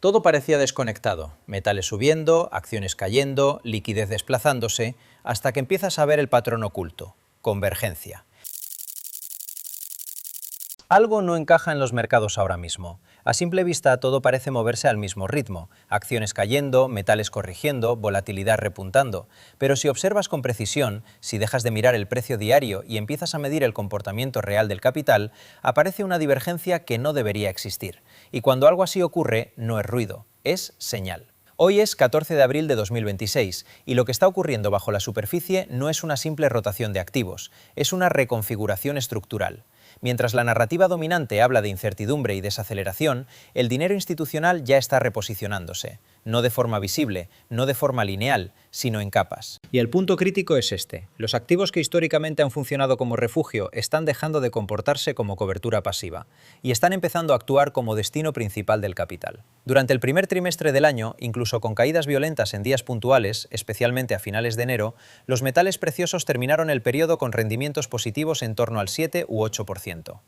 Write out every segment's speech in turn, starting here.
Todo parecía desconectado, metales subiendo, acciones cayendo, liquidez desplazándose, hasta que empiezas a ver el patrón oculto: convergencia. Algo no encaja en los mercados ahora mismo. A simple vista todo parece moverse al mismo ritmo, acciones cayendo, metales corrigiendo, volatilidad repuntando. Pero si observas con precisión, si dejas de mirar el precio diario y empiezas a medir el comportamiento real del capital, aparece una divergencia que no debería existir. Y cuando algo así ocurre, no es ruido, es señal. Hoy es 14 de abril de 2026 y lo que está ocurriendo bajo la superficie no es una simple rotación de activos, es una reconfiguración estructural. Mientras la narrativa dominante habla de incertidumbre y desaceleración, el dinero institucional ya está reposicionándose, no de forma visible, no de forma lineal, sino en capas. Y el punto crítico es este: los activos que históricamente han funcionado como refugio están dejando de comportarse como cobertura pasiva y están empezando a actuar como destino principal del capital. Durante el primer trimestre del año, incluso con caídas violentas en días puntuales, especialmente a finales de enero, los metales preciosos terminaron el periodo con rendimientos positivos en torno al 7 u 8%.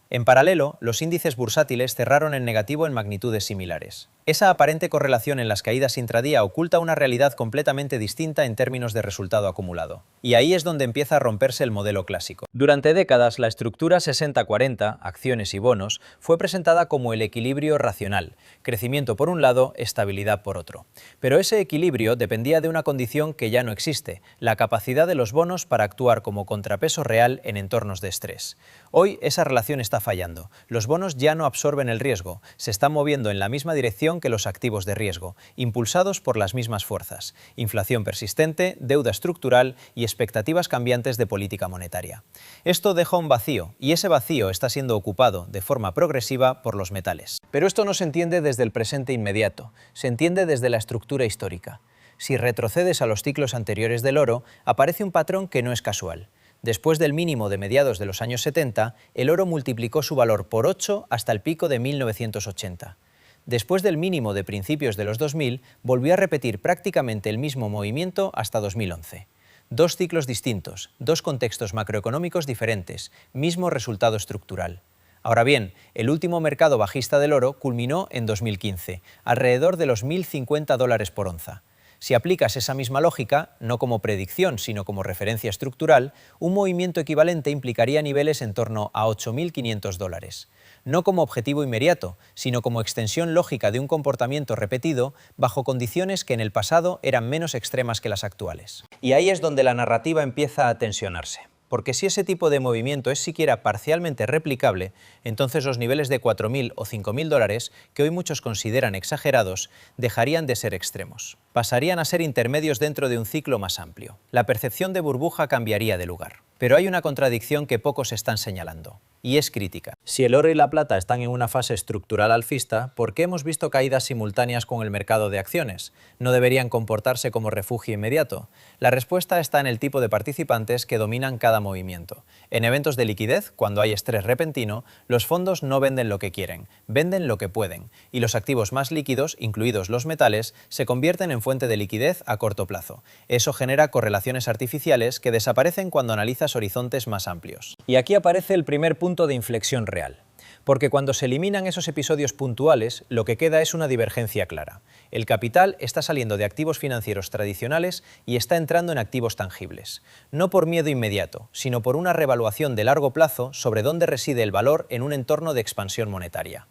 En paralelo, los índices bursátiles cerraron en negativo en magnitudes similares. Esa aparente correlación en las caídas intradía oculta una realidad completamente distinta en términos de resultado acumulado. Y ahí es donde empieza a romperse el modelo clásico. Durante décadas, la estructura 60-40, acciones y bonos, fue presentada como el equilibrio racional: crecimiento por un lado, estabilidad por otro. Pero ese equilibrio dependía de una condición que ya no existe: la capacidad de los bonos para actuar como contrapeso real en entornos de estrés. Hoy esa relación está fallando. Los bonos ya no absorben el riesgo, se están moviendo en la misma dirección que los activos de riesgo, impulsados por las mismas fuerzas: inflación persistente, deuda estructural y expectativas cambiantes de política monetaria. Esto deja un vacío, y ese vacío está siendo ocupado de forma progresiva por los metales. Pero esto no se entiende desde el presente inmediato, se entiende desde la estructura histórica. Si retrocedes a los ciclos anteriores del oro, aparece un patrón que no es casual. Después del mínimo de mediados de los años 70, el oro multiplicó su valor por 8 hasta el pico de 1980. Después del mínimo de principios de los 2000, volvió a repetir prácticamente el mismo movimiento hasta 2011. Dos ciclos distintos, dos contextos macroeconómicos diferentes, mismo resultado estructural. Ahora bien, el último mercado bajista del oro culminó en 2015, alrededor de los $1.050 por onza. Si aplicas esa misma lógica, no como predicción, sino como referencia estructural, un movimiento equivalente implicaría niveles en torno a $8.500. No como objetivo inmediato, sino como extensión lógica de un comportamiento repetido bajo condiciones que en el pasado eran menos extremas que las actuales. Y ahí es donde la narrativa empieza a tensionarse. Porque si ese tipo de movimiento es siquiera parcialmente replicable, entonces los niveles de $4.000 o $5.000, que hoy muchos consideran exagerados, dejarían de ser extremos. Pasarían a ser intermedios dentro de un ciclo más amplio. La percepción de burbuja cambiaría de lugar. Pero hay una contradicción que pocos están señalando, y es crítica. Si el oro y la plata están en una fase estructural alcista, ¿por qué hemos visto caídas simultáneas con el mercado de acciones? ¿No deberían comportarse como refugio inmediato? La respuesta está en el tipo de participantes que dominan cada movimiento. En eventos de liquidez, cuando hay estrés repentino, los fondos no venden lo que quieren, venden lo que pueden, y los activos más líquidos, incluidos los metales, se convierten en fuente de liquidez a corto plazo. Eso genera correlaciones artificiales que desaparecen cuando analizas horizontes más amplios. Y aquí aparece el primer punto de inflexión real. Porque cuando se eliminan esos episodios puntuales, lo que queda es una divergencia clara. El capital está saliendo de activos financieros tradicionales y está entrando en activos tangibles. No por miedo inmediato, sino por una revaluación de largo plazo sobre dónde reside el valor en un entorno de expansión monetaria.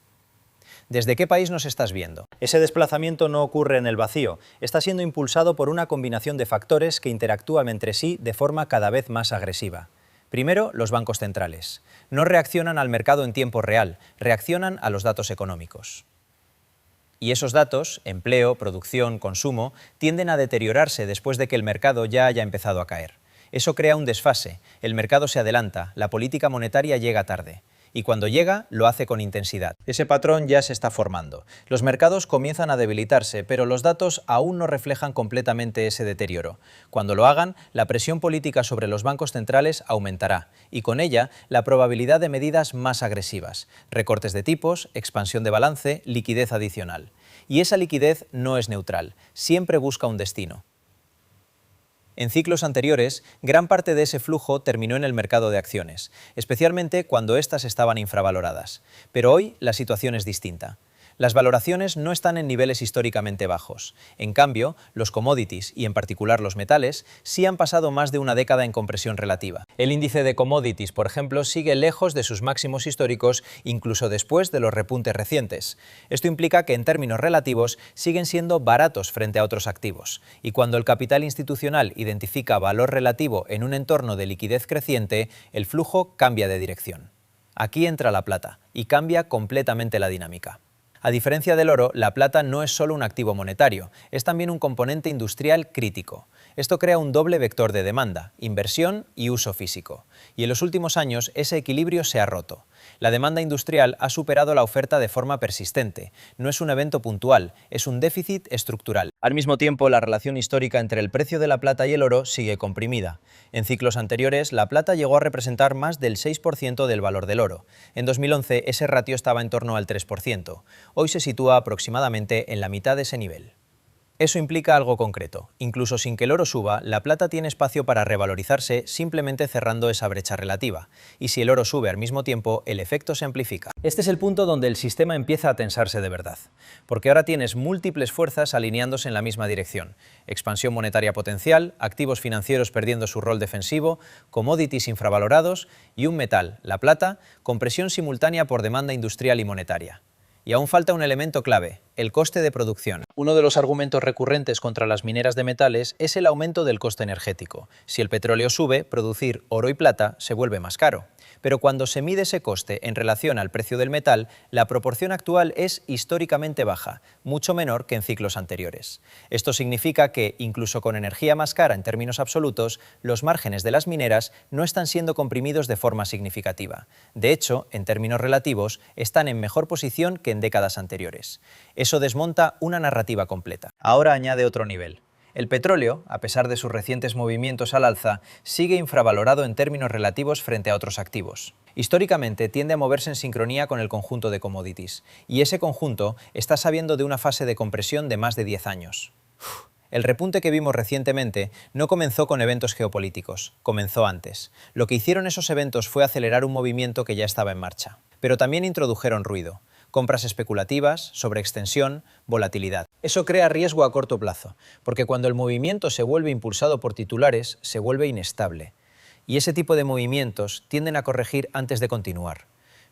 ¿Desde qué país nos estás viendo? Ese desplazamiento no ocurre en el vacío, está siendo impulsado por una combinación de factores que interactúan entre sí de forma cada vez más agresiva. Primero, los bancos centrales. No reaccionan al mercado en tiempo real, reaccionan a los datos económicos. Y esos datos, empleo, producción, consumo, tienden a deteriorarse después de que el mercado ya haya empezado a caer. Eso crea un desfase, el mercado se adelanta, la política monetaria llega tarde. Y cuando llega, lo hace con intensidad. Ese patrón ya se está formando. Los mercados comienzan a debilitarse, pero los datos aún no reflejan completamente ese deterioro. Cuando lo hagan, la presión política sobre los bancos centrales aumentará, y con ella la probabilidad de medidas más agresivas: recortes de tipos, expansión de balance, liquidez adicional. Y esa liquidez no es neutral, siempre busca un destino. En ciclos anteriores, gran parte de ese flujo terminó en el mercado de acciones, especialmente cuando éstas estaban infravaloradas. Pero hoy la situación es distinta. Las valoraciones no están en niveles históricamente bajos. En cambio, los commodities, y en particular los metales, sí han pasado más de una década en compresión relativa. El índice de commodities, por ejemplo, sigue lejos de sus máximos históricos, incluso después de los repuntes recientes. Esto implica que en términos relativos siguen siendo baratos frente a otros activos. Y cuando el capital institucional identifica valor relativo en un entorno de liquidez creciente, el flujo cambia de dirección. Aquí entra la plata y cambia completamente la dinámica. A diferencia del oro, la plata no es solo un activo monetario, es también un componente industrial crítico. Esto crea un doble vector de demanda, inversión y uso físico. Y en los últimos años ese equilibrio se ha roto. La demanda industrial ha superado la oferta de forma persistente. No es un evento puntual, es un déficit estructural. Al mismo tiempo, la relación histórica entre el precio de la plata y el oro sigue comprimida. En ciclos anteriores, la plata llegó a representar más del 6% del valor del oro. En 2011, ese ratio estaba en torno al 3%. Hoy se sitúa aproximadamente en la mitad de ese nivel. Eso implica algo concreto. Incluso sin que el oro suba, la plata tiene espacio para revalorizarse simplemente cerrando esa brecha relativa. Y si el oro sube al mismo tiempo, el efecto se amplifica. Este es el punto donde el sistema empieza a tensarse de verdad. Porque ahora tienes múltiples fuerzas alineándose en la misma dirección. Expansión monetaria potencial, activos financieros perdiendo su rol defensivo, commodities infravalorados y un metal, la plata, con presión simultánea por demanda industrial y monetaria. Y aún falta un elemento clave, el coste de producción. Uno de los argumentos recurrentes contra las mineras de metales es el aumento del coste energético. Si el petróleo sube, producir oro y plata se vuelve más caro. Pero cuando se mide ese coste en relación al precio del metal, la proporción actual es históricamente baja, mucho menor que en ciclos anteriores. Esto significa que, incluso con energía más cara en términos absolutos, los márgenes de las mineras no están siendo comprimidos de forma significativa. De hecho, en términos relativos, están en mejor posición que en décadas anteriores. Eso desmonta una narrativa completa. Ahora añade otro nivel. El petróleo, a pesar de sus recientes movimientos al alza, sigue infravalorado en términos relativos frente a otros activos. Históricamente tiende a moverse en sincronía con el conjunto de commodities, y ese conjunto está saliendo de una fase de compresión de más de 10 años. El repunte que vimos recientemente no comenzó con eventos geopolíticos, comenzó antes. Lo que hicieron esos eventos fue acelerar un movimiento que ya estaba en marcha. Pero también introdujeron ruido. Compras especulativas, sobreextensión, volatilidad. Eso crea riesgo a corto plazo, porque cuando el movimiento se vuelve impulsado por titulares, se vuelve inestable. Y ese tipo de movimientos tienden a corregir antes de continuar.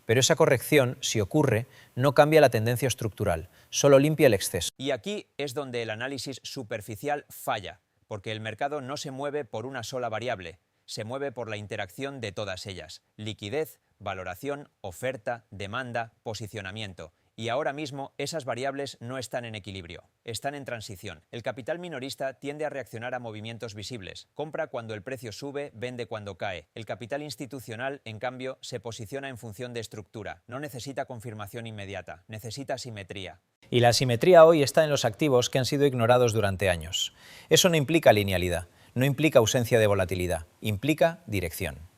Pero esa corrección, si ocurre, no cambia la tendencia estructural, solo limpia el exceso. Y aquí es donde el análisis superficial falla, porque el mercado no se mueve por una sola variable, se mueve por la interacción de todas ellas: liquidez, valoración, oferta, demanda, posicionamiento. Y ahora mismo esas variables no están en equilibrio, están en transición. El capital minorista tiende a reaccionar a movimientos visibles. Compra cuando el precio sube, vende cuando cae. El capital institucional, en cambio, se posiciona en función de estructura. No necesita confirmación inmediata, necesita simetría. Y la asimetría hoy está en los activos que han sido ignorados durante años. Eso no implica linealidad, no implica ausencia de volatilidad, implica dirección.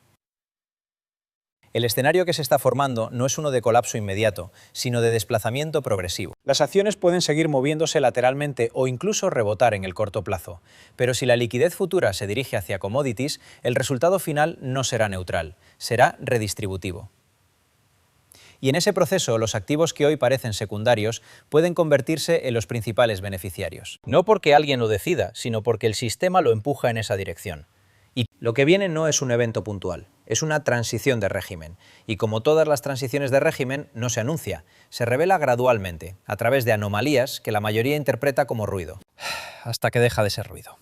El escenario que se está formando no es uno de colapso inmediato, sino de desplazamiento progresivo. Las acciones pueden seguir moviéndose lateralmente o incluso rebotar en el corto plazo. Pero si la liquidez futura se dirige hacia commodities, el resultado final no será neutral, será redistributivo. Y en ese proceso, los activos que hoy parecen secundarios pueden convertirse en los principales beneficiarios. No porque alguien lo decida, sino porque el sistema lo empuja en esa dirección. Y lo que viene no es un evento puntual, es una transición de régimen. Y como todas las transiciones de régimen, no se anuncia, se revela gradualmente, a través de anomalías que la mayoría interpreta como ruido, hasta que deja de ser ruido.